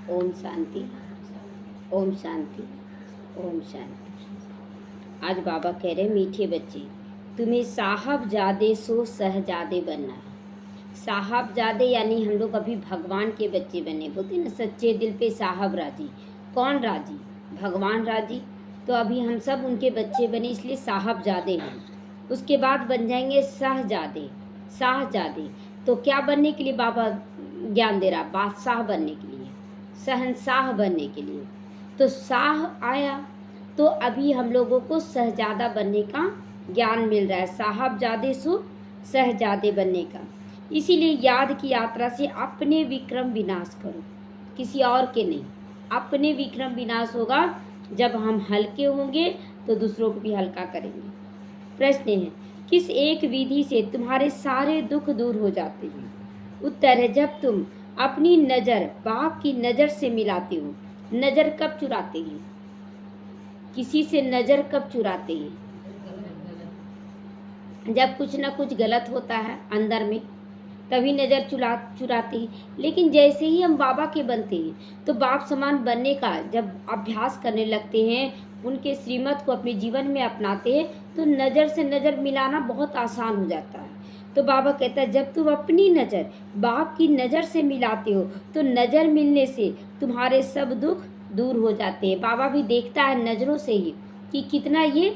ओम शांति, ओम शांति, ओम शांति। आज बाबा कह रहे मीठे बच्चे, तुम्हें साहबजादे सो शहजादे बनना है। साहबजादे यानी हम लोग अभी भगवान के बच्चे बने, बोलते ना सच्चे दिल पे साहब राजी। कौन राजी? भगवान राजी। तो अभी हम सब उनके बच्चे बने, इसलिए साहबजादे हैं। उसके बाद बन जाएंगे शाहजादे, शाहजादे। तो क्या बनने के लिए बाबा ज्ञान दे रहा? बादशाह बनने के लिए, शहंशाह बनने के लिए। तो शाह आया तो अभी हम लोगों को शहजादा बनने का ज्ञान मिल रहा है, साहबजादे सो शहजादे बनने का। इसीलिए याद की यात्रा से अपने विक्रम विनाश करो, किसी और के नहीं। अपने विक्रम विनाश होगा जब हम हल्के होंगे तो दूसरों को भी हल्का करेंगे। प्रश्न है, किस एक विधि से तुम्हारे सारे दुख दूर हो जाते हैं? उत्तर है, जब तुम अपनी नज़र बाप की नज़र से मिलाते हो। नज़र कब चुराते हैं? किसी से नज़र कब चुराते हैं? जब कुछ ना कुछ गलत होता है अंदर में, तभी नज़र चुराते हैं। लेकिन जैसे ही हम बाबा के बनते हैं तो बाप समान बनने का जब अभ्यास करने लगते हैं, उनके श्रीमत को अपने जीवन में अपनाते हैं, तो नज़र से नज़र मिलाना बहुत आसान हो जाता है। तो बाबा कहता है, जब तुम अपनी नज़र बाप की नज़र से मिलाते हो तो नज़र मिलने से तुम्हारे सब दुख दूर हो जाते हैं। बाबा भी देखता है नज़रों से ही कि कितना ये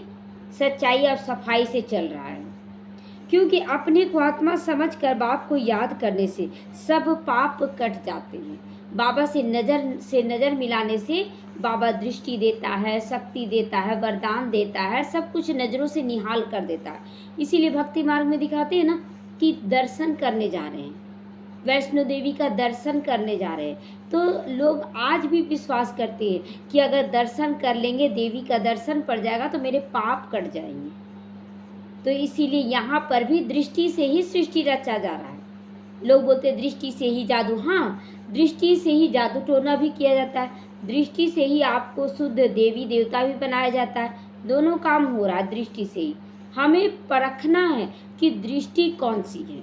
सच्चाई और सफाई से चल रहा है। क्योंकि अपने को आत्मा समझकर बाप को याद करने से सब पाप कट जाते हैं। बाबा से नज़र मिलाने से बाबा दृष्टि देता है, शक्ति देता है, वरदान देता है, सब कुछ नज़रों से निहाल कर देता है। इसीलिए भक्ति मार्ग में दिखाते हैं ना कि दर्शन करने जा रहे हैं, वैष्णो देवी का दर्शन करने जा रहे हैं। तो लोग आज भी विश्वास करते हैं कि अगर दर्शन कर लेंगे, देवी का दर्शन पड़ जाएगा तो मेरे पाप कट जाएंगे। तो इसीलिए यहाँ पर भी दृष्टि से ही सृष्टि रचा जा रहा है। लोग बोलते दृष्टि से ही जादू, हाँ, दृष्टि से ही जादू टोना भी किया जाता है, दृष्टि से ही आपको शुद्ध देवी देवता भी बनाया जाता है। दोनों काम हो रहा है दृष्टि से ही। हमें परखना है कि दृष्टि कौन सी है।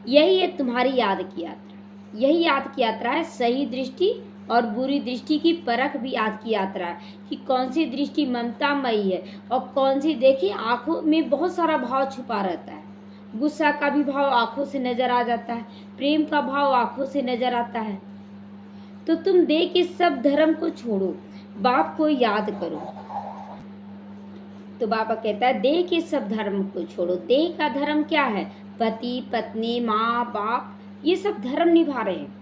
यही है तुम्हारी याद की यात्रा। यही याद की यात्रा है, सही दृष्टि और बुरी दृष्टि की परख भी याद की यात्रा है कि कौन सी दृष्टि ममतामयी है और कौन सी। देखिए, आंखों में बहुत सारा भाव छुपा रहता है। गुस्सा का भी भाव आंखों से नजर आ जाता है, प्रेम का भाव आंखों से नजर आता है। तो तुम देह के सब धर्म को छोड़ो, बाप को याद करो। तो बाबा कहता है देह के सब धर्म को छोड़ो। देह का धर्म क्या है? पति पत्नी माँ बाप, ये सब धर्म निभा रहे हैं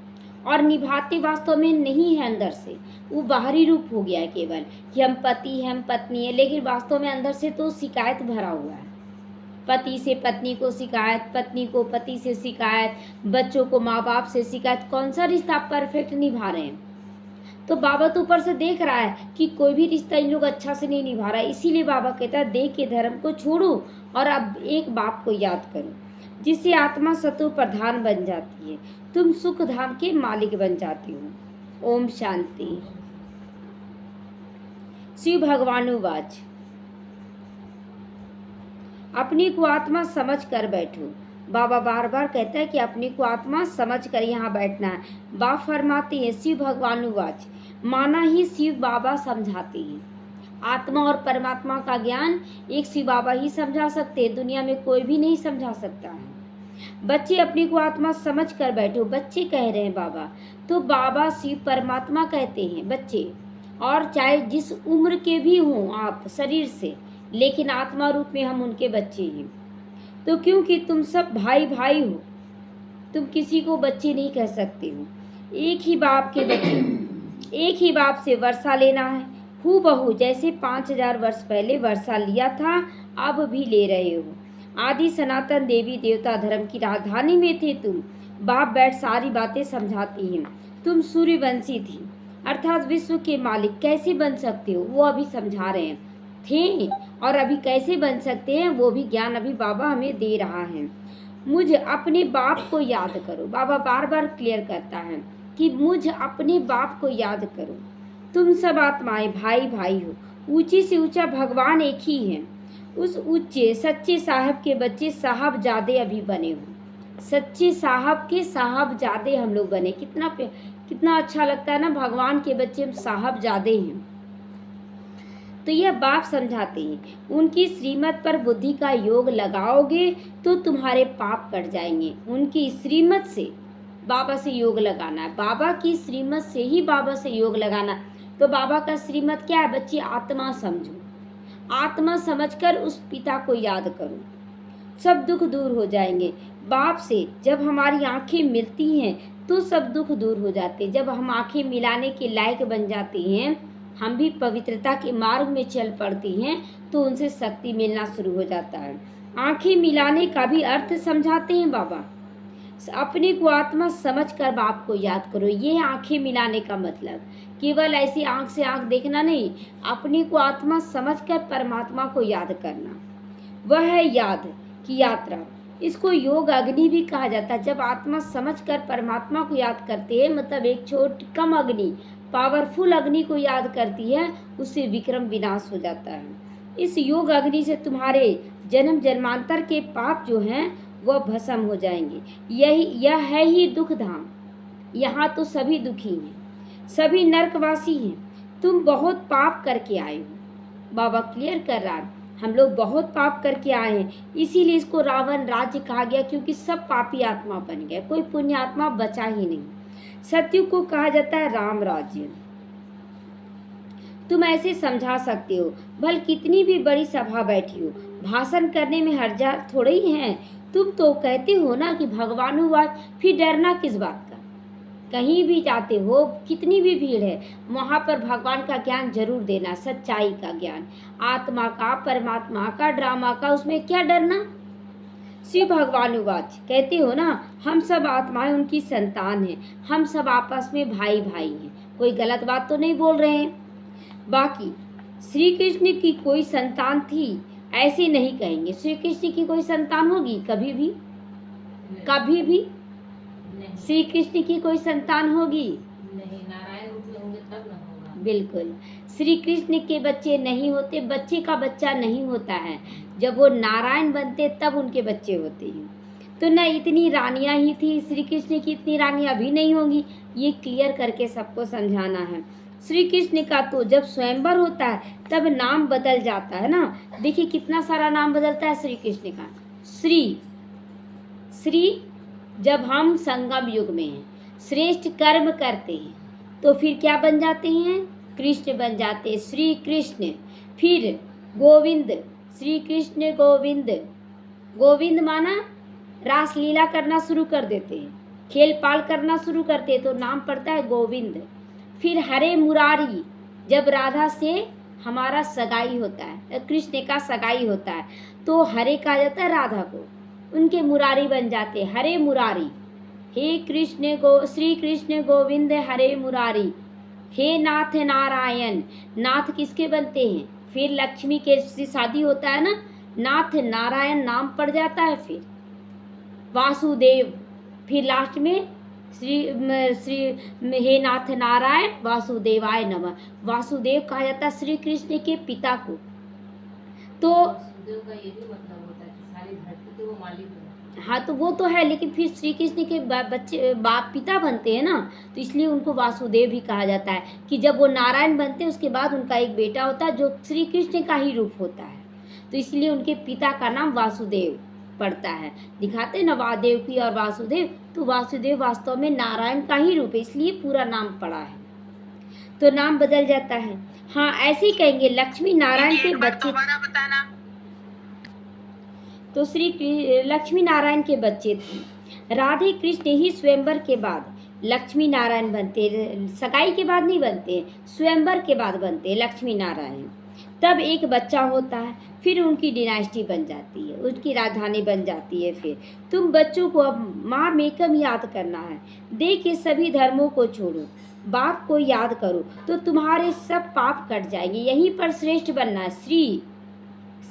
और निभाते वास्तव में नहीं है अंदर से। वो बाहरी रूप हो गया है केवल कि हम पति हैं, हम पत्नी है, लेकिन वास्तव में अंदर से तो शिकायत भरा हुआ है। पति से पत्नी को शिकायत, पत्नी को पति से शिकायत, बच्चों को माँ बाप से शिकायत। कौन सा रिश्ता परफेक्ट निभा रहे हैं? तो बाबा तो ऊपर से देख रहा है कि कोई भी रिश्ता इन लोग अच्छा से नहीं निभा रहा है। इसीलिए बाबा कहता है देह के धर्म को छोड़ो और अब एक बाप को याद करो, जिससे आत्मा सतो प्रधान बन जाती है, तुम सुख धाम के मालिक बन जाती हो। ओम शांति। शिव भगवानुवाच, अपनी को आत्मा समझ कर बैठो। बाबा बार बार कहता है कि अपनी को आत्मा समझ कर यहाँ बैठना है। बाप फरमाते हैं शिव भगवानुवाच, माना ही शिव बाबा समझाते हैं। आत्मा और परमात्मा का ज्ञान एक शिव बाबा ही समझा सकते हैं, दुनिया में कोई भी नहीं समझा सकता है। बच्चे अपनी को आत्मा समझ कर बैठो, बच्चे कह रहे हैं बाबा, तो बाबा शिव परमात्मा कहते हैं बच्चे। और चाहे जिस उम्र के भी हों आप शरीर से, लेकिन आत्मा रूप में हम उनके बच्चे हैं। तो क्योंकि तुम सब भाई भाई हो, तुम किसी को बच्चे नहीं कह सकते हो। एक ही बाप के बच्चे हो, एक ही बाप से वर्षा लेना है हूबहू, जैसे 5000 वर्ष पहले वर्षा लिया था अब भी ले रहे हो। आदि सनातन देवी देवता धर्म की राजधानी में थे तुम। बाप बैठ सारी बातें समझाती हैं। तुम सूर्यवंशी थी, अर्थात विश्व के मालिक कैसे बन सकते हो, वो अभी समझा रहे हैं। थे और अभी कैसे बन सकते हैं, वो भी ज्ञान अभी बाबा हमें दे रहा है। मुझ अपने बाप को याद करो। बाबा बार बार क्लियर करता है कि मुझ अपने बाप को याद करो। तुम सब आत्माएं भाई भाई हो, ऊंची से ऊंचा भगवान एक ही है। उस ऊंचे सच्चे साहब के बच्चे साहबजादे अभी बने हो। सच्चे साहब के साहबजादे हम लोग बने। कितना अच्छा लगता है ना, भगवान के बच्चे हम साहबजादे हैं। तो यह बाप समझाते हैं, उनकी श्रीमत पर बुद्धि का योग लगाओगे तो तुम्हारे पाप कट जाएंगे। उनकी श्रीमत से बाबा से योग लगाना है, बाबा की श्रीमत से ही बाबा से योग लगाना। तो बाबा का श्रीमत क्या है बच्चे? आत्मा समझो, आत्मा समझकर उस पिता को याद करो, सब दुख दूर हो जाएंगे। बाप से जब हमारी आंखें मिलती हैं तो सब दुख दूर हो जाते हैं। जब हम आंखें मिलाने के लायक बन जाते हैं, हम भी पवित्रता के मार्ग में चल पड़ते हैं, तो उनसे शक्ति मिलना शुरू हो जाता है। आंखें मिलाने का भी अर्थ समझाते हैं बाबा। अपने को आत्मा समझकर बाप को याद करो, ये है आंखें मिलाने का मतलब। केवल ऐसी आंख से आंख देखना नहीं, अपने को आत्मा समझकर परमात्मा को याद करना, वह है याद की यात्रा। इसको योग अग्नि भी कहा जाता है। जब आत्मा समझकर परमात्मा को याद करते हैं, मतलब एक छोटी कम अग्नि पावरफुल अग्नि को याद करती है, उससे विक्रम विनाश हो जाता है। इस योग अग्नि से तुम्हारे जन्म जन्मांतर के पाप जो हैं वह भस्म हो जाएंगे। यह है ही दुख धाम। यहाँ तो सभी दुखी हैं, सभी नरकवासी हैं। तुम बहुत पाप करके आए हो। बाबा क्लियर कर रहा है, हम लोग बहुत पाप करके आए हैं, इसीलिए इसको रावण राज्य कहा गया, क्योंकि सब पापी आत्मा बन गए, कोई पुण्य आत्मा बचा ही नहीं। सत्युग को कहा जाता है राम राज्य। तुम ऐसे समझा सकते हो, भल कितनी भी बड़ी सभा बैठी हो, भाषण करने में हर्जा थोड़े ही है। तुम तो कहते हो ना कि भगवानुवाद, फिर डरना किस बात का? कहीं भी जाते हो, कितनी भी भीड़ है, वहाँ पर भगवान का ज्ञान जरूर देना, सच्चाई का ज्ञान, आत्मा का, परमात्मा का, ड्रामा का, उसमें क्या डरना। शिव भगवानुवाच कहते हो ना, हम सब आत्माएं उनकी संतान हैं, हम सब आपस में भाई भाई हैं। कोई गलत बात तो नहीं बोल रहे हैं। बाकी श्री कृष्ण की कोई संतान थी ऐसे नहीं कहेंगे। श्री कृष्ण की कोई संतान होगी कभी भी? कभी भी श्री कृष्ण की कोई संतान होगी नहीं। नारायण रूप में होंगे तब ना होगा। बिल्कुल, श्री कृष्ण के बच्चे नहीं होते, बच्चे का बच्चा नहीं होता है। जब वो नारायण बनते तब उनके बच्चे होते हैं। तो न इतनी रानियां ही थी, श्री कृष्ण की इतनी रानियां भी नहीं होंगी। ये क्लियर करके सबको समझाना है। श्री कृष्ण का तो जब स्वयंवर होता है तब नाम बदल जाता है ना। देखिए कितना सारा नाम बदलता है श्री कृष्ण का। श्री जब हम संगम युग में हैं, श्रेष्ठ कर्म करते हैं, तो फिर क्या बन जाते हैं? कृष्ण बन जाते हैं, श्री कृष्ण। फिर गोविंद, श्री कृष्ण गोविंद। गोविंद माना रासलीला करना शुरू कर देते हैं, खेल पाल करना शुरू करते हैं, तो नाम पड़ता है गोविंद। फिर हरे मुरारी, जब राधा से हमारा सगाई होता है, कृष्ण का सगाई होता है, तो हरे कहा जाता है राधा को, उनके मुरारी बन जाते हैं, हरे मुरारी। हे कृष्ण श्री कृष्ण गोविंद हरे मुरारी, हे नाथ नारायण। नाथ किसके बनते हैं? फिर लक्ष्मी के से शादी होता है ना, नाथ नारायण नाम पड़ जाता है। फिर वासुदेव, फिर लास्ट में श्री हे नाथ नारायण वासुदेवाय नमः। वासुदेव कहा जाता है श्री कृष्ण के पिता को। तो वासुदेव का ये भी मतलब होता है कि सारी धरती के वो मालिक हैं। हाँ, तो वो तो है, लेकिन फिर श्री कृष्ण के बच्चे बाप पिता बनते हैं ना, तो इसलिए उनको वासुदेव भी कहा जाता है। कि जब वो नारायण बनते हैं उसके बाद उनका एक बेटा होता है जो श्री कृष्ण का ही रूप होता है, तो इसलिए उनके पिता का नाम वासुदेव पड़ता है। दिखाते ना वादेव की और वासुदेव, तो वासुदेव वास्तव में नारायण का ही रूप है, इसलिए पूरा नाम पड़ा है, तो नाम बदल जाता है। हाँ, ऐसे ही कहेंगे लक्ष्मी नारायण के बच्चे, तो श्री लक्ष्मी नारायण के बच्चे थे। राधे कृष्ण ही स्वयंवर के बाद लक्ष्मी नारायण बनते, सगाई के बाद नहीं बनते, स्वयंवर के बाद बनते लक्ष्मी नारायण। तब एक बच्चा होता है, फिर उनकी डिनास्टी बन जाती है, उनकी राजधानी बन जाती है। फिर तुम बच्चों को अब माँ मेकम याद करना है। दे के सभी धर्मों को छोड़ो, बाप को याद करो, तो तुम्हारे सब पाप कट जाएंगे। यहीं पर श्रेष्ठ बनना है,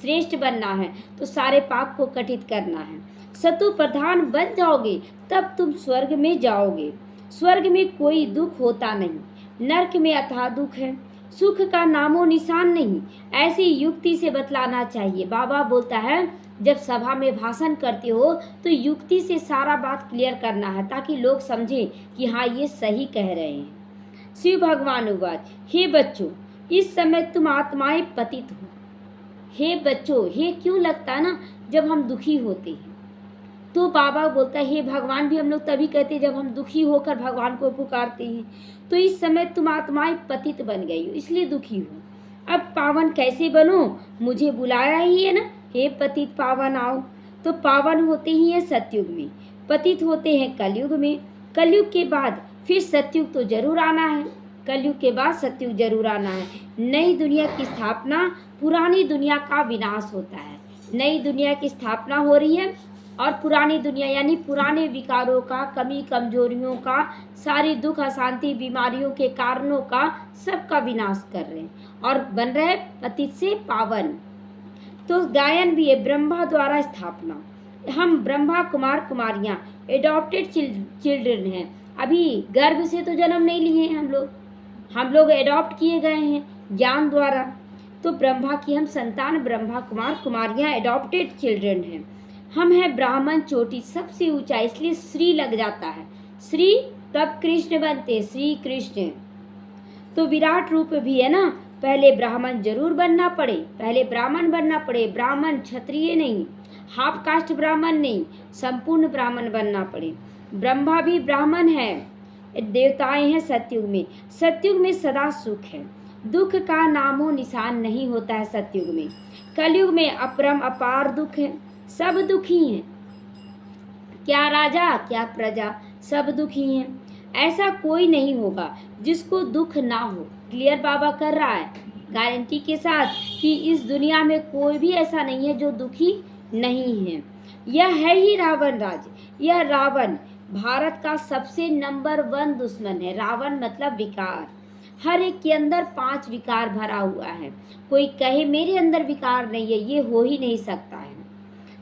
श्रेष्ठ बनना है, तो सारे पाप को कटित करना है। सतु प्रधान बन जाओगे तब तुम स्वर्ग में जाओगे। स्वर्ग में कोई दुख होता नहीं, नरक में अथाह दुख है। सुख का नामो निशान नहीं, ऐसी युक्ति से बतलाना चाहिए। बाबा बोलता है जब सभा में भाषण करते हो तो युक्ति से सारा बात क्लियर करना है ताकि लोग समझें कि हाँ ये सही कह रहे हैं। शिव भगवान उवाच, हे बच्चों इस समय तुम आत्माएं पतित हो। हे बच्चों, हे क्यों लगता है ना जब हम दुखी होते हैं, तो बाबा बोलता है हे भगवान भी हम लोग तभी कहते हैं जब हम दुखी होकर भगवान को पुकारते हैं। तो इस समय तुम आत्माएं पतित बन गई हो इसलिए दुखी हो। अब पावन कैसे बनो, मुझे बुलाया ही है ना, हे पतित पावन आओ। तो पावन होते ही है सतयुग में, पतित होते हैं कलयुग में, कलयुग के बाद फिर सतयुग तो जरूर आना है, कलयुग के बाद सतयुग जरूर आना है। नई दुनिया की स्थापना, पुरानी दुनिया का विनाश होता है। नई दुनिया की स्थापना हो रही है और पुरानी दुनिया यानी पुराने विकारों का, कमी कमजोरियों का, सारी दुख अशांति बीमारियों के कारणों का सबका विनाश कर रहे हैं और बन रहे पतित से पावन। तो गायन भी है ब्रह्मा द्वारा स्थापना। हम ब्रह्मा कुमार कुमारियाँ एडॉप्टेड चिल्ड्रन हैं, अभी गर्भ से तो जन्म नहीं लिए हैं हम लोग एडॉप्ट किए गए हैं ज्ञान द्वारा। तो ब्रह्मा की हम संतान, ब्रह्मा कुमार कुमारियाँ एडॉप्टेड चिल्ड्रन हैं। हम हैं ब्राह्मण चोटी सबसे ऊंचा, इसलिए श्री लग जाता है, श्री तब कृष्ण बनते, श्री कृष्ण। तो विराट रूप भी है ना, पहले ब्राह्मण जरूर बनना पड़े, पहले ब्राह्मण बनना पड़े, ब्राह्मण क्षत्रिय नहीं, हाफ कास्ट ब्राह्मण नहीं, संपूर्ण ब्राह्मण बनना पड़े। ब्रह्मा भी ब्राह्मण है, देवताएं हैं सतयुग में। सतयुग में सदा सुख है, दुख का नामो निशान नहीं होता है सतयुग में। कलयुग में अपरम अपार दुख है, सब दुखी हैं, क्या राजा क्या प्रजा, सब दुखी हैं। ऐसा कोई नहीं होगा जिसको दुख ना हो। क्लियर बाबा कर रहा है गारंटी के साथ कि इस दुनिया में कोई भी ऐसा नहीं है जो दुखी नहीं है। यह है ही रावण राज, यह रावण भारत का सबसे नंबर 1 दुश्मन है। रावण मतलब विकार, हर एक के अंदर 5 विकार भरा हुआ है। कोई कहे मेरे अंदर विकार नहीं है, ये हो ही नहीं सकता है।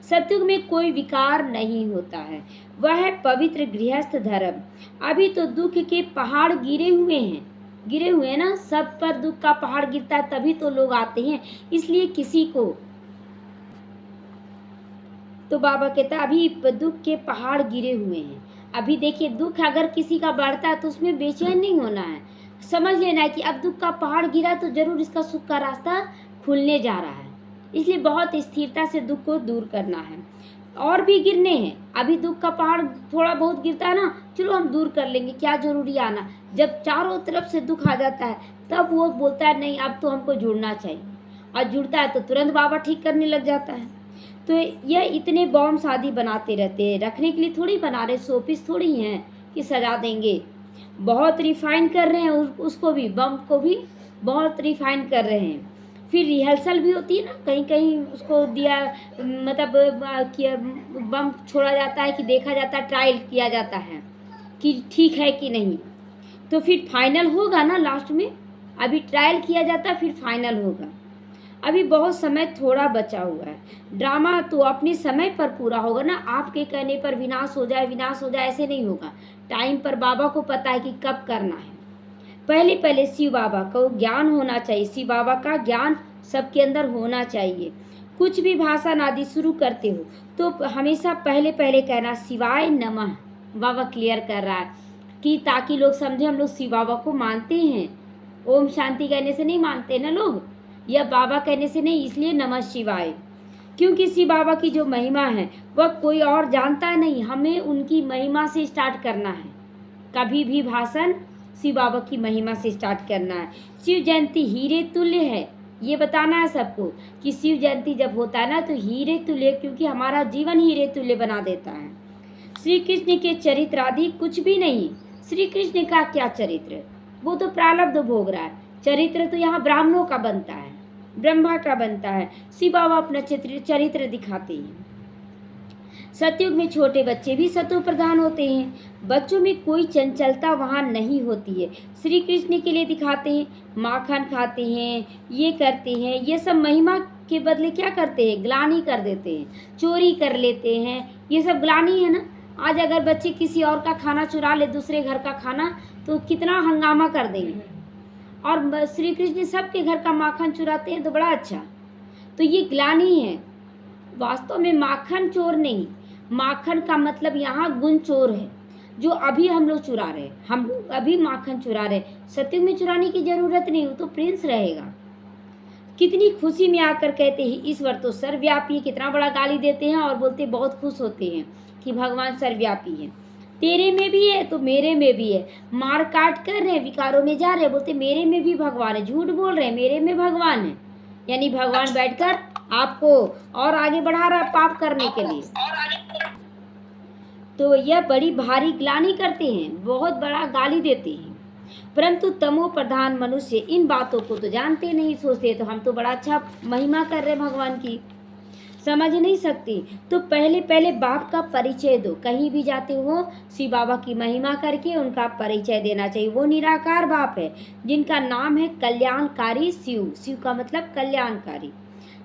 सतयुग में कोई विकार नहीं होता है, वह है पवित्र गृहस्थ धर्म। अभी तो दुख के पहाड़ गिरे हुए हैं ना, सब पर दुख का पहाड़ गिरता है तभी तो लोग आते हैं, इसलिए किसी को तो बाबा कहता है अभी दुख के पहाड़ गिरे हुए हैं। अभी देखिए दुख अगर किसी का बढ़ता है तो उसमें बेचैन नहीं होना है, समझ लेना है कि अब दुख का पहाड़ गिरा तो जरूर इसका सुख का रास्ता खुलने जा रहा है। इसलिए बहुत स्थिरता से दुख को दूर करना है। और भी गिरने हैं, अभी दुख का पहाड़ थोड़ा बहुत गिरता है ना, चलो हम दूर कर लेंगे, क्या जरूरी आना। जब चारों तरफ से दुख आ जाता है तब वो बोलता है नहीं अब तो हमको जुड़ना चाहिए, और जुड़ता है तो तुरंत बाबा ठीक करने लग जाता है। तो यह इतने बॉम्ब शादी बनाते रहते हैं, रखने के लिए थोड़ी बना रहे, शोपीस थोड़ी हैं कि सजा देंगे। बहुत रिफाइन कर रहे हैं उसको भी, बम को भी बहुत रिफाइन कर रहे हैं। फिर रिहर्सल भी होती है ना, कहीं कहीं उसको दिया मतलब किया बम छोड़ा जाता है कि देखा जाता है, ट्रायल किया जाता है कि ठीक है कि नहीं। तो फिर फाइनल होगा ना लास्ट में, अभी ट्रायल किया जाता है फिर फाइनल होगा। अभी बहुत समय थोड़ा बचा हुआ है, ड्रामा तो अपने समय पर पूरा होगा ना। आपके कहने पर विनाश हो जाए ऐसे नहीं होगा। टाइम पर बाबा को पता है कि कब करना है। पहले शिव बाबा को ज्ञान होना चाहिए, शिव बाबा का ज्ञान सबके अंदर होना चाहिए। कुछ भी भाषण आदि शुरू करते हो तो हमेशा पहले कहना शिवाय नमः। बाबा क्लियर कर रहा है कि ताकि लोग समझे हम लोग शिव बाबा को मानते हैं। ओम शांति कहने से नहीं मानते ना लोग, या बाबा कहने से नहीं, इसलिए नमः शिवाय। क्योंकि शिव बाबा की जो महिमा है वह कोई और जानता नहीं, हमें उनकी महिमा से स्टार्ट करना है। कभी भी भाषण शिव बाबा की महिमा से स्टार्ट करना है। शिव जयंती हीरे तुल्य है, ये बताना है सबको कि शिव जयंती जब होता है ना तो हीरे तुल्य, क्योंकि हमारा जीवन हीरे तुल्य बना देता है। श्री कृष्ण के चरित्र आदि कुछ भी नहीं। श्री कृष्ण का क्या चरित्र, वो तो प्रारब्ध भोग रहा है। चरित्र तो यहाँ ब्राह्मणों का बनता है, ब्रह्मा का बनता है। शिव बाबा अपना चरित्र दिखाते हैं। सतयुग में छोटे बच्चे भी सतो प्रधान होते हैं, बच्चों में कोई चंचलता वहाँ नहीं होती है। श्री कृष्ण के लिए दिखाते हैं, माखन खाते हैं, ये करते हैं, ये सब महिमा के बदले क्या करते हैं, ग्लानि कर देते हैं, चोरी कर लेते हैं, ये सब ग्लानि है ना। आज अगर बच्चे किसी और का खाना चुरा ले, दूसरे घर का खाना, तो कितना हंगामा कर देंगे। और श्री कृष्ण सबके घर का माखन चुराते हैं तो बड़ा अच्छा। तो ये ग्लानि है, वास्तव में माखन चोर नहीं, माखन का मतलब यहाँ गुण चोर है, जो अभी हम लोग चुरा रहे हैं। हम लोग अभी माखन चुरा रहे हैं, सत्युग में चुराने की जरूरत नहीं, वो तो प्रिंस रहेगा। कितनी खुशी में आकर कहते हैं ईश्वर तो सर्वव्यापी, कितना बड़ा गाली देते हैं और बोलते बहुत खुश होते हैं कि भगवान सर्वव्यापी है। तेरे में भी है तो मेरे में भी है, मार काट कर रहे, विकारों में जा रहे, बोलते मेरे में भी भगवान है, झूठ बोल रहे हैं, मेरे में भगवान है। यानी भगवान बैठकर आपको और आगे बढ़ा रहा है पाप करने के लिए। तो यह बड़ी भारी ग्लानि करते हैं, बहुत बड़ा गाली देते हैं। परंतु तमो प्रधान मनुष्य इन बातों को तो जानते नहीं, सोचते तो हम तो बड़ा अच्छा महिमा कर रहे भगवान की, समझ नहीं सकती। तो पहले पहले बाप का परिचय दो, कहीं भी जाते हो शिव बाबा की महिमा करके उनका परिचय देना चाहिए। वो निराकार बाप है जिनका नाम है कल्याणकारी शिव। शिव का मतलब कल्याणकारी,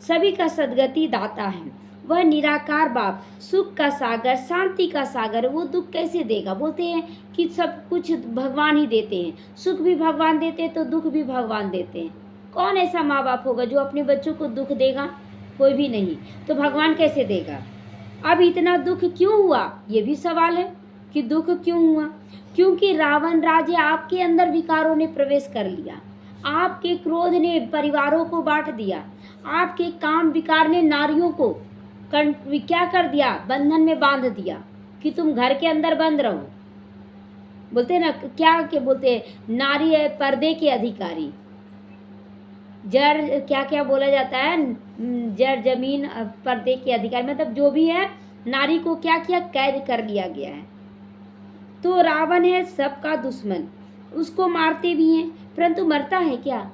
सभी का सद्गति दाता है। वह निराकार बाप सुख का सागर, शांति का सागर, वो दुख कैसे देगा? बोलते हैं कि सब कुछ भगवान ही देते हैं, सुख भी भगवान देते हैं तो दुख भी भगवान देते हैं। कौन ऐसा माँ बाप होगा जो अपने बच्चों को दुख देगा? कोई भी नहीं। तो भगवान कैसे देगा? अब इतना दुख क्यों हुआ, ये भी सवाल है कि दुख क्यों हुआ? क्योंकि रावण राज्य आपके अंदर विकारों ने प्रवेश कर लिया, आपके क्रोध ने परिवारों को बांट दिया, आपके काम विकार ने नारियों को क्या कर दिया, बंधन में बांध दिया कि तुम घर के अंदर बंद रहो। बोलते हैं ना, क्या बोलते हैं, नारी है पर्दे की अधिकारी, जड़ क्या क्या बोला जाता है, जड़ जमीन पर्दे की अधिकारी, मतलब जो भी है नारी को क्या किया, कैद कर लिया गया है। तो रावण है सबका दुश्मन, उसको मारते भी हैं, परंतु मरता है क्या?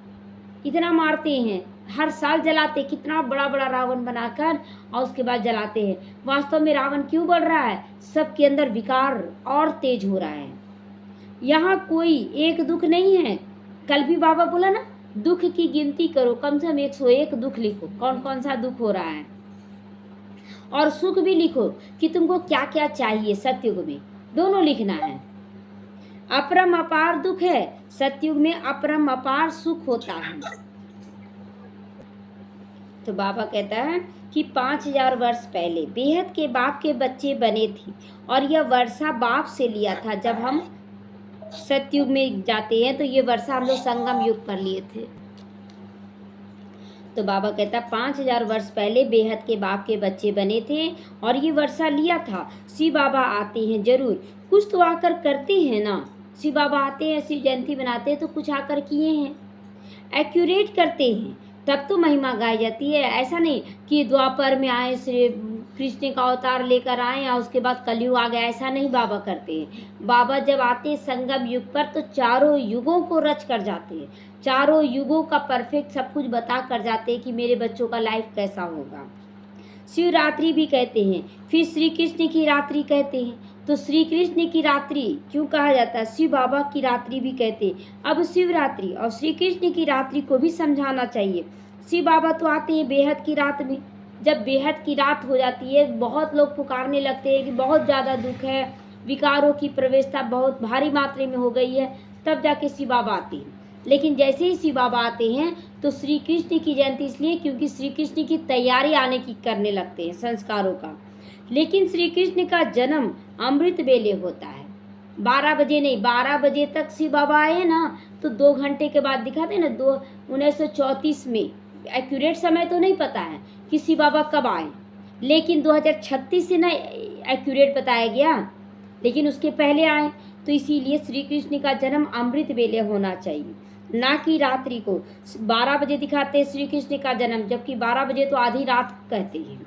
इतना मारते हैं, हर साल जलाते, कितना बड़ा बड़ा रावण बनाकर और उसके बाद जलाते हैं। वास्तव में रावण क्यों बढ़ रहा है? सबके अंदर विकार और तेज हो रहा है। यहाँ कोई एक दुख नहीं है। कल भी बाबा बोला ना, दुख की गिनती करो, कम से कम 101 दुख लिखो, कौन कौन सा दुख हो रहा है, और सुख भी लिखो कि तुमको क्या क्या चाहिए। सतयुग में दोनों लिखना है। अपरम अपार दुख है, सतयुग में अपरम अपार सुख होता है। तो बाबा कहता है कि 5000 वर्ष पहले बेहद के बाप के बच्चे बने थे, और यह वर्षा बाप से लिया था। जब हम सतयुग में जाते हैं तो ये वर्षा हम लोग संगम युग पर लिए थे। तो बाबा कहता 5000 वर्ष पहले बेहद के बाप के बच्चे बने थे और ये वर्षा लिया था। शिव बाबा आते हैं जरूर, कुछ तो आकर करते हैं ना। शिव बाबा आते हैं, शिव जयंती बनाते हैं तो कुछ आकर किए हैं, एक्यूरेट करते हैं, तब तो महिमा गाई जाती है। ऐसा नहीं कि द्वापर में आए श्री कृष्ण का अवतार लेकर आए और उसके बाद कलयुग आ गया, ऐसा नहीं बाबा करते हैं। बाबा जब आते हैं संगम युग पर तो चारों युगों को रच कर जाते हैं, चारों युगों का परफेक्ट सब कुछ बता कर जाते हैं कि मेरे बच्चों का लाइफ कैसा होगा। शिवरात्रि भी कहते हैं, फिर श्री कृष्ण की रात्रि कहते हैं। तो श्री कृष्ण की रात्रि क्यों कहा जाता है? शिव बाबा की रात्रि भी कहते हैं। अब शिवरात्रि और श्री कृष्ण की रात्रि को भी समझाना चाहिए। शिव बाबा तो आते हैं बेहद की रात में, जब बेहद की रात हो जाती है बहुत लोग पुकारने लगते हैं कि बहुत ज़्यादा दुख है, विकारों की प्रवेशता बहुत भारी मात्रा में हो गई है, तब जाके शिव बाबा आते हैं। लेकिन जैसे ही शिव बाबा आते हैं तो श्री कृष्ण की जयंती, इसलिए क्योंकि श्री कृष्ण की तैयारी आने की करने लगते हैं संस्कारों का। लेकिन श्री कृष्ण का जन्म अमृत बेले होता है, 12 बजे नहीं, 12 बजे तक शिव बाबा आए ना तो 2 घंटे के बाद दिखाते हैं ना, 1934 में। एक्यूरेट समय तो नहीं पता है कि शिव बाबा कब आए, लेकिन 2036 से ना एक्यूरेट बताया गया, लेकिन उसके पहले आए। तो इसीलिए श्री कृष्ण का जन्म अमृत बेले होना चाहिए, ना कि रात्रि को। 12 बजे दिखाते हैं श्री कृष्ण का जन्म, जबकि 12 बजे तो आधी रात कहते हैं।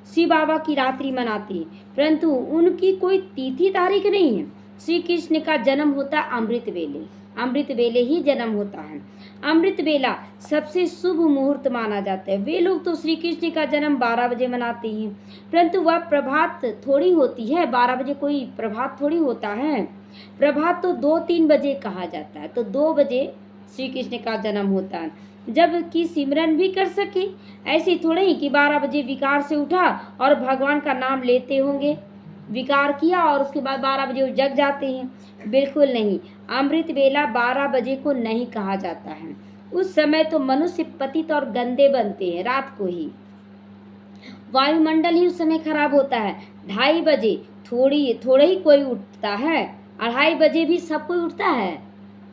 शिव बाबा की रात्रि मनाती है, परंतु उनकी कोई तिथि तारीख नहीं है। श्री कृष्ण का जन्म होता है अमृत बेले, अमृत बेले ही जन्म होता है। अमृत बेला सबसे शुभ मुहूर्त माना जाता है। वे लोग तो श्री कृष्ण का जन्म 12 बजे मनाते हैं, परंतु वह प्रभात थोड़ी होती है, 12 बजे कोई प्रभात थोड़ी होता है। प्रभात तो 2-3 बजे कहा जाता है, तो 2 बजे श्री कृष्ण का जन्म होता है, जबकि सिमरन भी कर सके। ऐसी थोड़े ही कि 12 बजे विकार से उठा और भगवान का नाम लेते होंगे, विकार किया और उसके बाद 12 बजे वो जग जाते हैं? बिल्कुल नहीं। अमृत वेला 12 बजे को नहीं कहा जाता है। उस समय तो मनुष्य पतित और गंदे बनते हैं, रात को ही। वायुमंडल ही उस समय खराब होता है। 2:30 बजे थोड़े ही कोई उठता है। 2:30 बजे भी सब कोई उठता है?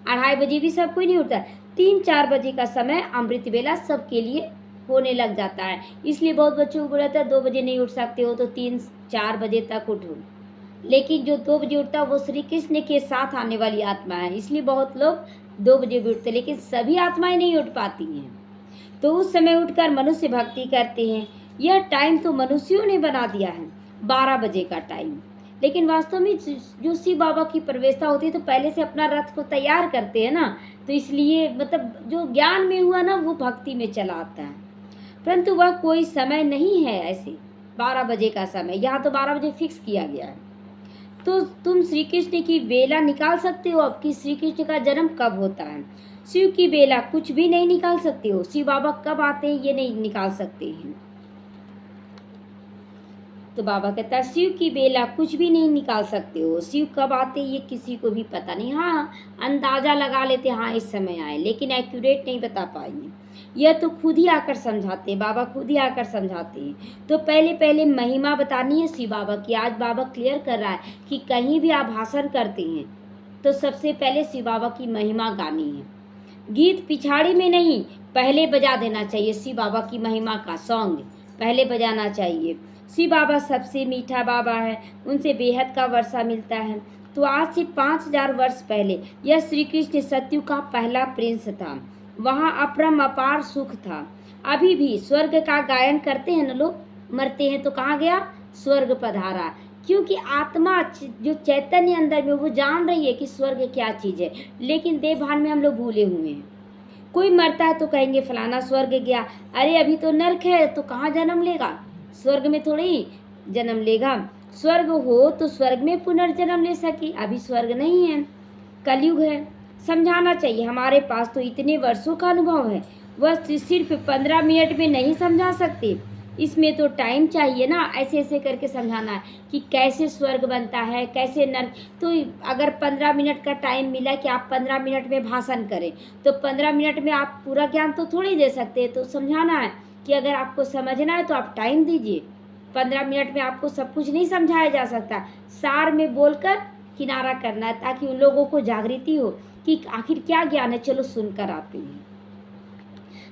2:30 बजे भी सब कोई नहीं उठता। 3-4 बजे का समय अमृत वेला सबके लिए होने लग जाता है। इसलिए बहुत बच्चों को बोला था 2 बजे नहीं उठ सकते हो तो 3-4 बजे तक उठो। लेकिन जो 2 बजे उठता है वो श्री कृष्ण के साथ आने वाली आत्मा है, इसलिए बहुत लोग 2 बजे भी उठते, लेकिन सभी आत्माएं नहीं उठ पाती हैं। तो उस समय उठकर मनुष्य भक्ति करते हैं। यह टाइम तो मनुष्यों ने बना दिया है, 12 बजे का टाइम। लेकिन वास्तव में जो शिव बाबा की प्रवेशता होती है तो पहले से अपना रथ को तैयार करते हैं ना, तो इसलिए मतलब जो ज्ञान में हुआ ना वो भक्ति में चला आता है। परंतु वह कोई समय नहीं है ऐसे 12 बजे का समय, यहाँ तो 12 बजे फिक्स किया गया है। तो तुम श्री कृष्ण की वेला निकाल सकते हो अब कि श्री कृष्ण का जन्म कब होता है? शिव की बेला कुछ भी नहीं निकाल सकते हो। शिव बाबा कब आते हैं ये नहीं निकाल सकते हैं। तो बाबा कहता है शिव की बेला कुछ भी नहीं निकाल सकते हो। शिव कब आते ये किसी को भी पता नहीं। हाँ, अंदाजा लगा लेते हाँ इस समय आए, लेकिन एक्यूरेट नहीं बता पाएंगे। यह तो खुद ही आकर समझाते हैं, बाबा खुद ही आकर समझाते हैं। तो पहले महिमा बतानी है शिव बाबा की। आज बाबा क्लियर कर रहा है कि कहीं भी आप भाषण करते हैं तो सबसे पहले शिव बाबा की महिमा गानी है। गीत पिछाड़ी में नहीं, पहले बजा देना चाहिए। शिव बाबा की महिमा का सॉन्ग पहले बजाना चाहिए। शिव बाबा सबसे मीठा बाबा है, उनसे बेहद का वर्षा मिलता है। तो आज से 5000 वर्ष पहले यह श्री कृष्ण सत्यु का पहला प्रिंस था। वहाँ अपरम अपार सुख था। अभी भी स्वर्ग का गायन करते हैं ना लोग, मरते हैं तो कहाँ गया? स्वर्ग पधारा। क्योंकि आत्मा जो चैतन्य अंदर में वो जान रही है कि स्वर्ग क्या चीज़ है, लेकिन देह भान में हम लोग भूले हुए हैं। कोई मरता है तो कहेंगे फलाना स्वर्ग गया। अरे अभी तो नरक है तो कहाँ जन्म लेगा? स्वर्ग में थोड़ी ही जन्म लेगा। स्वर्ग हो तो स्वर्ग में पुनर्जन्म ले सके, अभी स्वर्ग नहीं है, कलयुग है। समझाना चाहिए। हमारे पास तो इतने वर्षों का अनुभव है, वह सिर्फ 15 मिनट में नहीं समझा सकते। इसमें तो टाइम चाहिए ना, ऐसे ऐसे करके समझाना है कि कैसे स्वर्ग बनता है, कैसे नर्क। तो अगर 15 मिनट का टाइम मिला कि आप 15 मिनट में भाषण करें, तो 15 मिनट में आप पूरा ज्ञान तो थोड़ी दे सकते हैं। तो समझाना है कि अगर आपको समझना है तो आप टाइम दीजिए। 15 मिनट में आपको सब कुछ नहीं समझाया जा सकता। सार में बोलकर किनारा करना है ताकि उन लोगों को जागृति हो कि आखिर क्या ज्ञान है, चलो सुनकर आते हैं।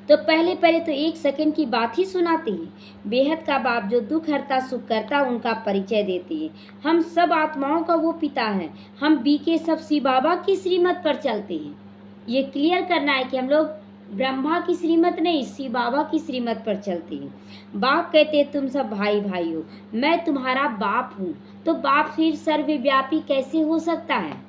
तो पहले तो 1 सेकंड की बात ही सुनाते हैं। बेहद का बाप जो दुख हरता सुख करता उनका परिचय देते हैं। हम सब आत्माओं का वो पिता है। हम बीके सब शिव बाबा की श्रीमत पर चलते हैं। ये क्लियर करना है कि हम लोग ब्रह्मा की श्रीमत नहीं, शिव बाबा की श्रीमत पर चलते हैं। बाप कहते हैं तुम सब भाई भाई हो, मैं तुम्हारा बाप हूँ। तो बाप फिर सर्वव्यापी कैसे हो सकता है?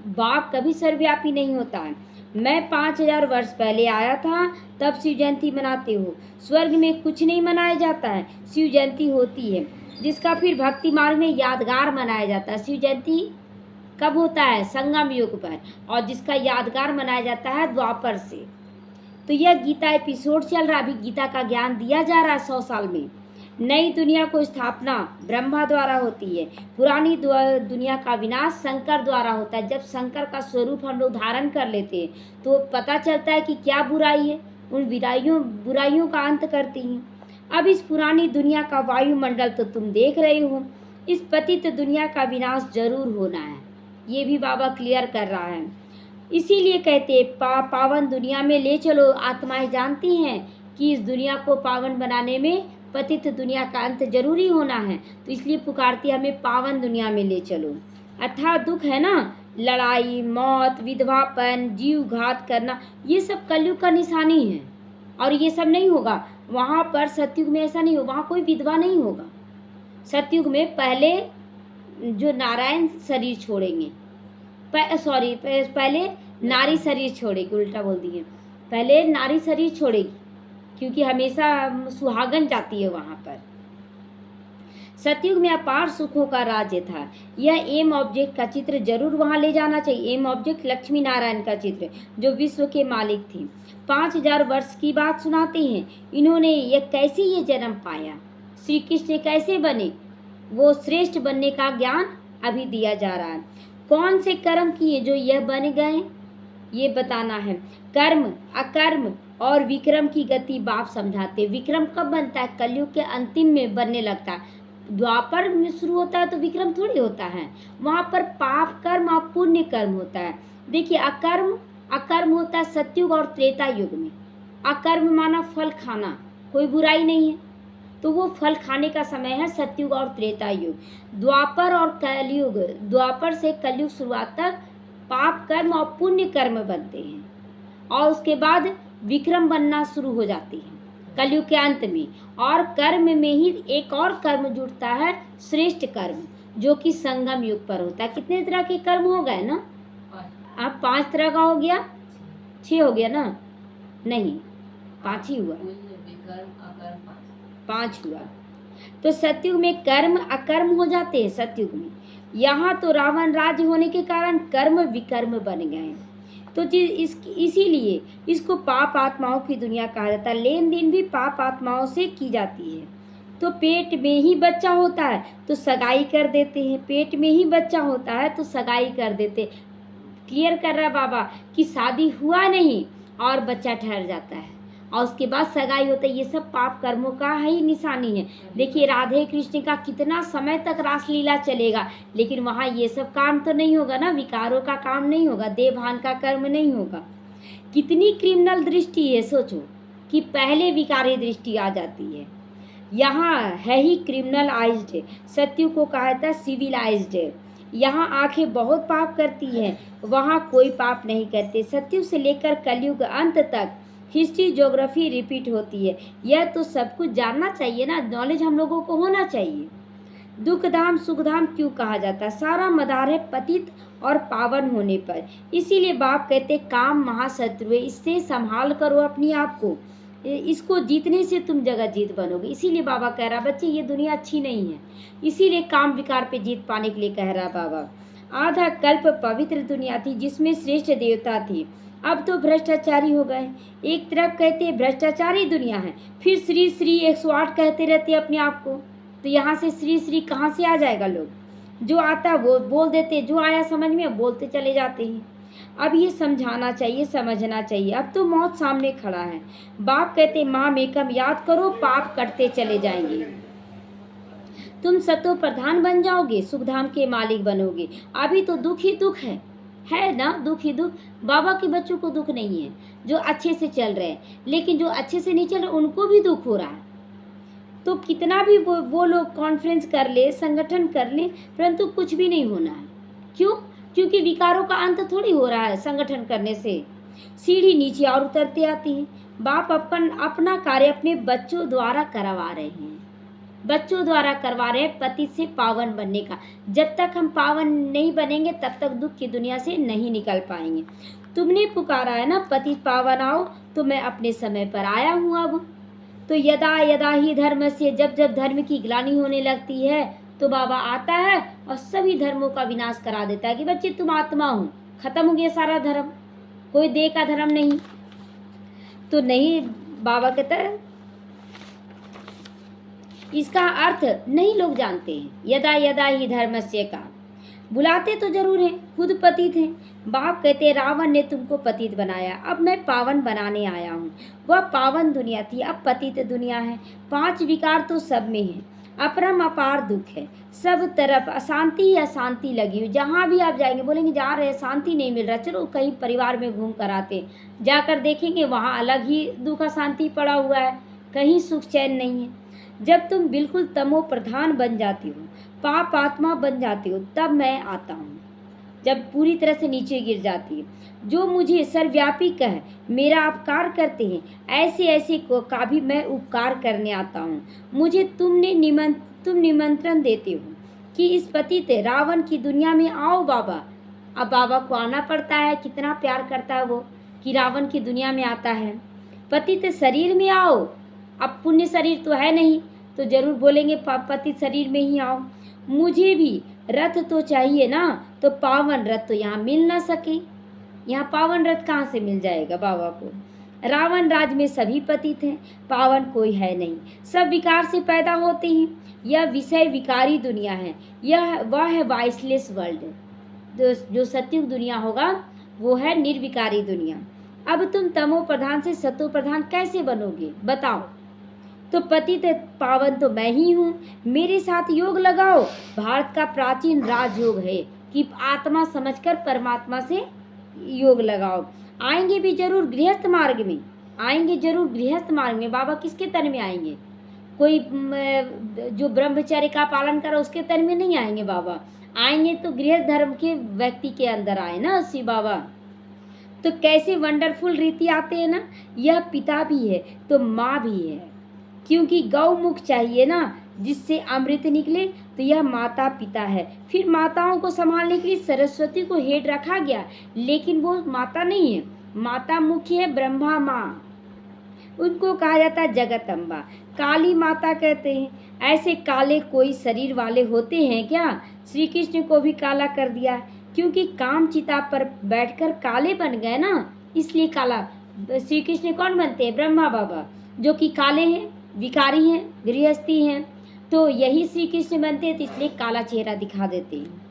बाप कभी सर्वव्यापी नहीं होता है। मैं 5000 वर्ष पहले आया था, तब शिव जयंती मनाते हो। स्वर्ग में कुछ नहीं मनाया जाता है, शिव जयंती होती है, जिसका फिर भक्ति मार्ग में यादगार मनाया जाता है। शिव जयंती कब होता है? संगम युग पर, और जिसका यादगार मनाया जाता है द्वापर से। तो यह गीता एपिसोड चल रहा, अभी गीता का ज्ञान दिया जा रहा है 100 साल में। नई दुनिया को स्थापना ब्रह्मा द्वारा होती है, पुरानी दुनिया का विनाश शंकर द्वारा होता है। जब शंकर का स्वरूप हम लोग धारण कर लेते हैं तो पता चलता है कि क्या बुराई है, उन बुराइयों का अंत करती हैं। अब इस पुरानी दुनिया का वायुमंडल तो तुम देख रहे हो, इस पतित दुनिया का विनाश जरूर होना है, ये भी बाबा क्लियर कर रहा है। इसीलिए कहते पावन दुनिया में ले चलो। आत्माएं जानती हैं कि इस दुनिया को पावन बनाने में पतित दुनिया का अंत जरूरी होना है, तो इसलिए पुकारती हमें पावन दुनिया में ले चलो। अर्थात दुख है ना, लड़ाई, मौत, विधवापन, जीव घात करना, ये सब कलयुग का निशानी है। और ये सब नहीं होगा वहाँ पर। सतयुग में ऐसा नहीं होगा, वहाँ कोई विधवा नहीं होगा। सतयुग में पहले जो नारायण शरीर छोड़ेंगे, पहले नारी शरीर छोड़ेगी, उल्टा बोल दिए, पहले नारी शरीर छोड़ेगी, क्योंकि हमेशा सुहागन जाती है वहाँ पर। सतयुग में अपार सुखों का राज्य था। यह एम ऑब्जेक्ट का चित्र जरूर वहाँ ले जाना चाहिए। एम ऑब्जेक्ट लक्ष्मी नारायण का चित्र, जो विश्व के मालिक थे। 5000 वर्ष की बात सुनाते हैं। इन्होंने ये कैसे ये जन्म पाया, श्री कृष्ण कैसे बने, वो श्रेष्ठ बनने का ज्ञान अभी दिया जा रहा है। कौन से कर्म किए जो यह बन गए, ये बताना है। कर्म, अकर्म और विक्रम की गति बाप समझाते। विक्रम कब बनता है? कलयुग के अंतिम में बनने लगता है। द्वापर में शुरू होता है तो विक्रम थोड़ी होता है, वहाँ पर पाप कर्म और पुण्य कर्म होता है। देखिए, अकर्म अकर्म होता है सतयुग और त्रेता युग में। अकर्म माना फल खाना, कोई बुराई नहीं है, तो वो फल खाने का समय है सतयुग और त्रेता युग। द्वापर और कलयुग, द्वापर से कलयुग शुरुआत तक पाप कर्म और पुण्य कर्म बनते हैं, और उसके बाद विक्रम बनना शुरू हो जाती है कलयुग के अंत में। और कर्म में ही एक और कर्म जुड़ता है, श्रेष्ठ कर्म, जो कि संगम युग पर होता है। कितने तरह के कर्म हो गए ना? अब 5 तरह का हो गया, 6 हो गया ना? नहीं, 5 ही हुआ, 5 हुआ। तो सतयुग में कर्म अकर्म हो जाते हैं सतयुग में। यहाँ तो रावण राज्य होने के कारण कर्म विकर्म बन गए। तो इसीलिए इसको पाप आत्माओं की दुनिया कहा जाता है। लेन देन भी पाप आत्माओं से की जाती है। तो पेट में ही बच्चा होता है तो सगाई कर देते हैं, पेट में ही बच्चा होता है तो सगाई कर देते। क्लियर कर रहा है बाबा कि शादी हुआ नहीं और बच्चा ठहर जाता है और उसके बाद सगाई होता है। ये सब पाप कर्मों का ही निशानी है। देखिए, राधे कृष्ण का कितना समय तक रासलीला चलेगा, लेकिन वहाँ ये सब काम तो नहीं होगा ना, विकारों का काम नहीं होगा, देवभान का कर्म नहीं होगा। कितनी क्रिमिनल दृष्टि है, सोचो कि पहले विकारी दृष्टि आ जाती है। यहाँ है ही क्रिमिनलाइज्ड, सत्यु को कहा था सिविलाइज्ड। यहाँ आंखें बहुत पाप करती हैं, वहाँ कोई पाप नहीं करते। सत्यु से लेकर कलयुग अंत तक हिस्ट्री ज्योग्राफी रिपीट होती है। यह तो सब कुछ जानना चाहिए ना, नॉलेज हम लोगों को होना चाहिए। दुख धाम सुख धाम क्यों कहा जाता है? सारा मदार है पतित और पावन होने पर। इसीलिए बाप कहते काम महाशत्रु है, इससे संभाल करो अपनी आप को, इसको जीतने से तुम जगत जीत बनोगे। इसीलिए बाबा कह रहा बच्चे ये दुनिया अच्छी नहीं है, इसीलिए काम विकार पे जीत पाने के लिए कह रहा बाबा। आधा कल्प पवित्र दुनिया थी जिसमें श्रेष्ठ देवता थे, अब तो भ्रष्टाचारी हो गए। एक तरफ कहते भ्रष्टाचारी दुनिया है, फिर श्री श्री 108 कहते रहते अपने आप को। तो यहाँ से श्री श्री कहाँ से आ जाएगा? लोग जो आता वो बोल देते, जो आया समझ में बोलते चले जाते हैं। अब ये समझाना चाहिए, समझना चाहिए। अब तो मौत सामने खड़ा है। बाप कहते माँ मेकम याद करो, पाप करते चले जाएंगे, तुम सतो प्रधान बन जाओगे, सुखधाम के मालिक बनोगे। अभी तो दुख ही दुख है ना, दुख ही दुख। बाबा के बच्चों को दुख नहीं है जो अच्छे से चल रहे हैं, लेकिन जो अच्छे से नहीं चल रहे उनको भी दुख हो रहा है। तो कितना भी वो लोग कॉन्फ्रेंस कर ले, संगठन कर ले, परंतु कुछ भी नहीं होना है। क्यों? क्योंकि विकारों का अंत थोड़ी हो रहा है संगठन करने से, सीढ़ी नीचे और उतरते आती है। बाप अपना कार्य अपने बच्चों द्वारा करवा रहे हैं, बच्चों द्वारा करवा रहे हैं पतित से पावन बनने का। जब तक हम पावन नहीं बनेंगे तब तक दुख की दुनिया से नहीं निकल पाएंगे। तुमने पुकारा है ना पतित पावन आओ, तो मैं अपने समय पर आया हूँ। अब तो यदा यदा ही धर्म से, जब जब धर्म की ग्लानि होने लगती है तो बाबा आता है और सभी धर्मों का विनाश करा देता है कि बच्चे तुम आत्मा हो, खत्म हो गया सारा धर्म, कोई देह का धर्म नहीं। तो नहीं, बाबा कहता है इसका अर्थ नहीं लोग जानते हैं। यदा यदा ही धर्मस्य का बुलाते तो जरूर हैं, खुद पतित हैं। बाप कहते रावण ने तुमको पतित बनाया, अब मैं पावन बनाने आया हूँ। वह पावन दुनिया थी, अब पतित दुनिया है। 5 विकार तो सब में है, अपरम अपार दुख है, सब तरफ अशांति ही अशांति लगी हुई। जहाँ भी आप जाएंगे बोलेंगे जा रहे शांति नहीं मिल रहा, चलो कहीं परिवार में घूम कर आते, जाकर देखेंगे वहाँ अलग ही दुख अशांति पड़ा हुआ है, कहीं सुख चैन नहीं है। जब तुम बिल्कुल तमो प्रधान बन जाती हो, पाप आत्मा बन जाती हो, तब मैं आता हूँ। जब पूरी तरह से नीचे गिर जाती है, जो मुझे सर्वव्यापी कह मेरा अपकार करते हैं, ऐसे ऐसे को का भी मैं उपकार करने आता हूँ। मुझे तुम निमंत्रण देते हो कि इस पतित रावण की दुनिया में आओ बाबा। अब बाबा को आना पड़ता है, कितना प्यार करता है वो कि रावण की दुनिया में आता है। पतित शरीर में आओ, अब पुण्य शरीर तो है नहीं, तो जरूर बोलेंगे पतित शरीर में ही आओ। मुझे भी रथ तो चाहिए ना, तो पावन रथ तो यहाँ मिल ना सके। यहाँ पावन रथ कहाँ से मिल जाएगा बाबा को? रावण राज में सभी पतित हैं, पावन कोई है नहीं, सब विकार से पैदा होते हैं। यह विषय विकारी दुनिया है, यह वह है वाइसलेस वर्ल्ड। जो सत्युग दुनिया होगा वो है निर्विकारी दुनिया। अब तुम तमो प्रधान से सतो प्रधान कैसे बनोगे बताओ। तो पतित पावन तो मैं ही हूँ, मेरे साथ योग लगाओ। भारत का प्राचीन राजयोग है कि आत्मा समझकर परमात्मा से योग लगाओ। आएंगे भी जरूर गृहस्थ मार्ग में, आएंगे जरूर गृहस्थ मार्ग में। बाबा किसके तन में आएंगे? कोई जो ब्रह्मचर्य का पालन करा उसके तन में नहीं आएंगे बाबा, आएंगे तो गृहस्थ धर्म के व्यक्ति के अंदर आए ना शिव बाबा। तो कैसे वंडरफुल रीति आते हैं ना, यह पिता भी है तो माँ भी है, क्योंकि गौमुख चाहिए ना जिससे अमृत निकले, तो यह माता पिता है। फिर माताओं को संभालने के लिए सरस्वती को हेड रखा गया, लेकिन वो माता नहीं है, माता मुख्य है ब्रह्मा माँ, उनको कहा जाता है जगत अम्बा, काली माता कहते हैं। ऐसे काले कोई शरीर वाले होते हैं क्या? श्री कृष्ण को भी काला कर दिया, क्योंकि काम चिता पर बैठकर काले बन गए ना, इसलिए काला। श्री कृष्ण कौन बनते हैं? ब्रह्मा बाबा, जो कि काले हैं, विकारी हैं, गृहस्थी हैं। तो यही श्री कृष्ण बनते हैं, तो इसलिए काला चेहरा दिखा देते हैं।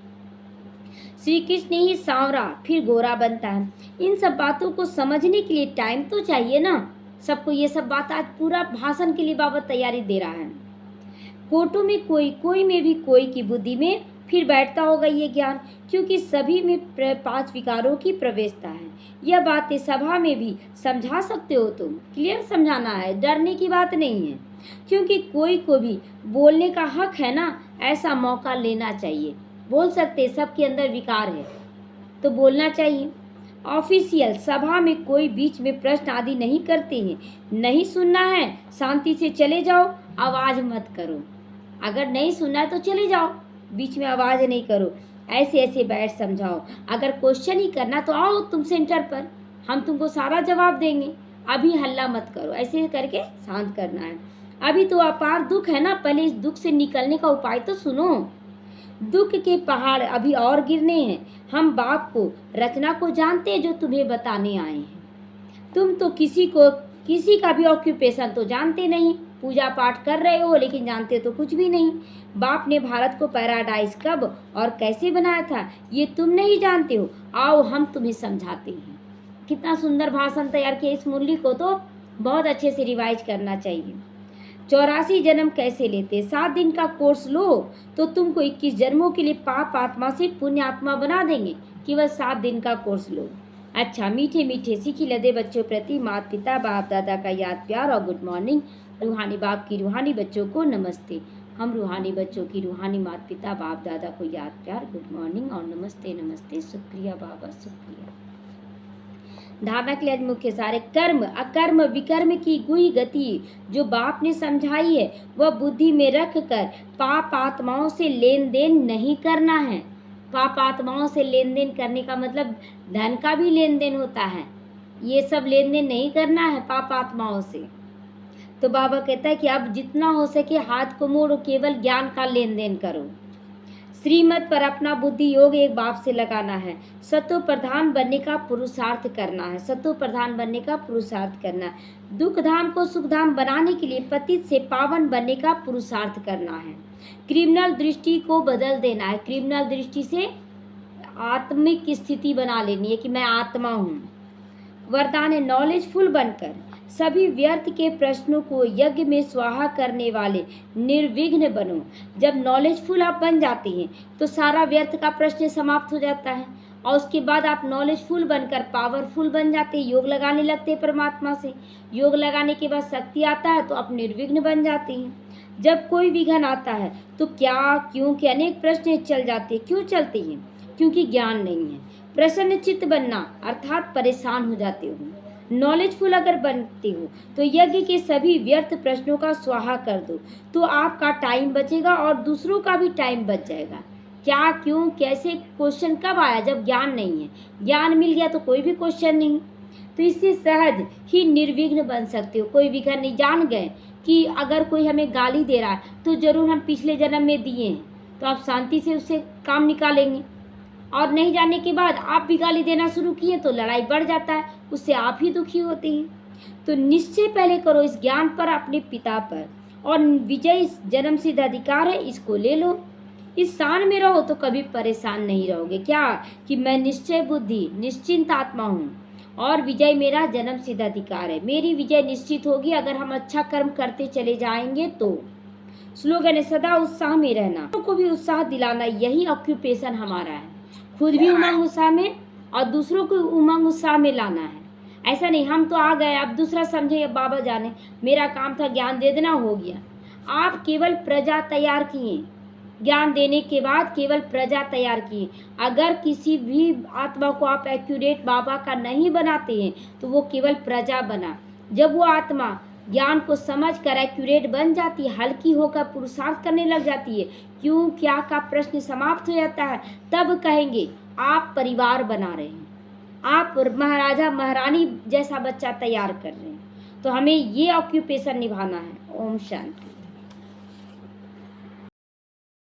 श्री कृष्ण ही सांवरा फिर गोरा बनता है। इन सब बातों को समझने के लिए टाइम तो चाहिए ना सबको। ये सब बात आज पूरा भाषण के लिए बाबा तैयारी दे रहा है। कोटों में कोई, कोई में भी कोई की बुद्धि में फिर बैठता होगा ये ज्ञान, क्योंकि सभी में 5 विकारों की प्रवेशता है। यह बातें सभा में भी समझा सकते हो तुम, क्लियर समझाना है, डरने की बात नहीं है, क्योंकि कोई को भी बोलने का हक है ना, ऐसा मौका लेना चाहिए। बोल सकते, सबके अंदर विकार है तो बोलना चाहिए। ऑफिशियल सभा में कोई बीच में प्रश्न आदि नहीं करते हैं। नहीं सुनना है शांति से चले जाओ, आवाज़ मत करो। अगर नहीं सुनना है तो चले जाओ, बीच में आवाज़ नहीं करो, ऐसे ऐसे बैठ समझाओ। अगर क्वेश्चन ही करना तो आओ तुम सेंटर पर, हम तुमको सारा जवाब देंगे, अभी हल्ला मत करो, ऐसे करके शांत करना है। अभी तो अपार दुख है ना, पहले इस दुख से निकलने का उपाय तो सुनो। दुख के पहाड़ अभी और गिरने हैं। हम बाप को, रचना को जानते हैं जो तुम्हें बताने आए हैं। तुम तो किसी का भी ऑक्यूपेशन तो जानते नहीं, पूजा पाठ कर रहे हो लेकिन जानते तो कुछ भी नहीं। बाप ने भारत को पैराडाइज कब और कैसे बनाया था ये तुम नहीं जानते हो। आओ हम तुम्हें समझाते हैं। कितना सुंदर भाषण तैयार किया। इस मुरली को तो बहुत अच्छे से रिवाइज करना चाहिए। 84 जन्म कैसे लेते? 7 दिन का कोर्स लो तो तुमको 21 जन्मों के लिए पाप आत्मा से पुण्य आत्मा बना देंगे। केवल 7 दिन का कोर्स लो। अच्छा, मीठे मीठे सीखी लदे बच्चों प्रति माता पिता बाप दादा का याद प्यार और गुड मॉर्निंग। रूहानी बाप की रूहानी बच्चों को नमस्ते। हम रूहानी बच्चों की रूहानी माता पिता बाप दादा को याद प्यार, गुड मॉर्निंग और नमस्ते नमस्ते। शुक्रिया बाबा, शुक्रिया। धारणा के लिए आज मुख्य सारे कर्म अकर्म विकर्म की गुही गति जो बाप ने समझाई है वह बुद्धि में रख कर पाप आत्माओं से लेन देन नहीं करना है। पाप आत्माओं से लेन देन करने का मतलब धन का भी लेन देन होता है, ये सब लेन देन नहीं करना है पाप आत्माओं से। तो बाबा कहता है कि अब जितना हो सके हाथ को मोड़ो, केवल ज्ञान का लेन देन करो। श्रीमत पर अपना बुद्धि योग एक बाप से लगाना है। सतो प्रधान बनने का पुरुषार्थ करना है, सतो प्रधान बनने का पुरुषार्थ करना है। दुख धाम को सुख धाम बनाने के लिए पतित से पावन बनने का पुरुषार्थ करना है। क्रिमिनल दृष्टि को बदल देना है, क्रिमिनल दृष्टि से आत्मिक स्थिति बना लेनी है कि मैं आत्मा हूँ। वरदान है नॉलेजफुल बनकर सभी व्यर्थ के प्रश्नों को यज्ञ में स्वाहा करने वाले निर्विघ्न बनो। जब नॉलेजफुल आप बन जाते हैं तो सारा व्यर्थ का प्रश्न समाप्त हो जाता है और उसके बाद आप नॉलेजफुल बनकर पावरफुल बन जाते हैं, योग लगाने लगते हैं परमात्मा से। योग लगाने के बाद शक्ति आता है तो आप निर्विघ्न बन जाते हैं। जब कोई विघ्न आता है तो क्या क्यों के अनेक प्रश्न चल जाते हैं। क्यों चलते हैं? क्योंकि ज्ञान नहीं है। प्रसन्न चित्त बनना अर्थात परेशान हो जाते हो। नॉलेजफुल अगर बनते हो तो यज्ञ के सभी व्यर्थ प्रश्नों का स्वाहा कर दो तो आपका टाइम बचेगा और दूसरों का भी टाइम बच जाएगा। क्या क्यों कैसे क्वेश्चन कब आया? जब ज्ञान नहीं है। ज्ञान मिल गया तो कोई भी क्वेश्चन नहीं। तो इससे सहज ही निर्विघ्न बन सकते हो। कोई विघ्न नहीं। जान गए कि अगर कोई हमें गाली दे रहा है तो जरूर हम पिछले जन्म में दिए हैं, तो आप शांति से उससे काम निकालेंगे। और नहीं जानने के बाद आप भी गाली देना शुरू किए तो लड़ाई बढ़ जाता है, उससे आप ही दुखी होते हैं। तो निश्चय पहले करो इस ज्ञान पर अपने पिता पर, और विजय जन्म सिद्ध अधिकार है, इसको ले लो। इस स्थान में रहो तो कभी परेशान नहीं रहोगे। क्या कि मैं निश्चय बुद्धि निश्चिंत आत्मा हूँ और विजय मेरा जन्म सिद्ध अधिकार है। मेरी विजय निश्चित होगी अगर हम अच्छा कर्म करते चले जाएंगे तो। स्लोगन है सदा उत्साह में रहना, दूसरों को भी उत्साह दिलाना, यही ऑक्यूपेशन हमारा है। खुद भी उमंग उत्साह में और दूसरों को उमंग उत्साह में लाना है। ऐसा नहीं हम तो आ गए, अब दूसरा समझे अब बाबा जाने, मेरा काम था ज्ञान दे देना, हो गया। आप केवल प्रजा तैयार किए, ज्ञान देने के बाद केवल प्रजा तैयार किए। अगर किसी भी आत्मा को आप एक्यूरेट बाबा का नहीं बनाते हैं तो वो केवल प्रजा बना। जब वो आत्मा ज्ञान को समझ कर एक्यूरेट बन जाती है, हल्की होकर पुरुषार्थ करने लग जाती है, क्यों क्या का प्रश्न समाप्त हो जाता है, तब कहेंगे आप परिवार बना रहे हैं, आप महाराजा महारानी जैसा बच्चा तैयार कर रहे हैं। तो हमें ये ऑक्यूपेशन निभाना है। ओम शांति।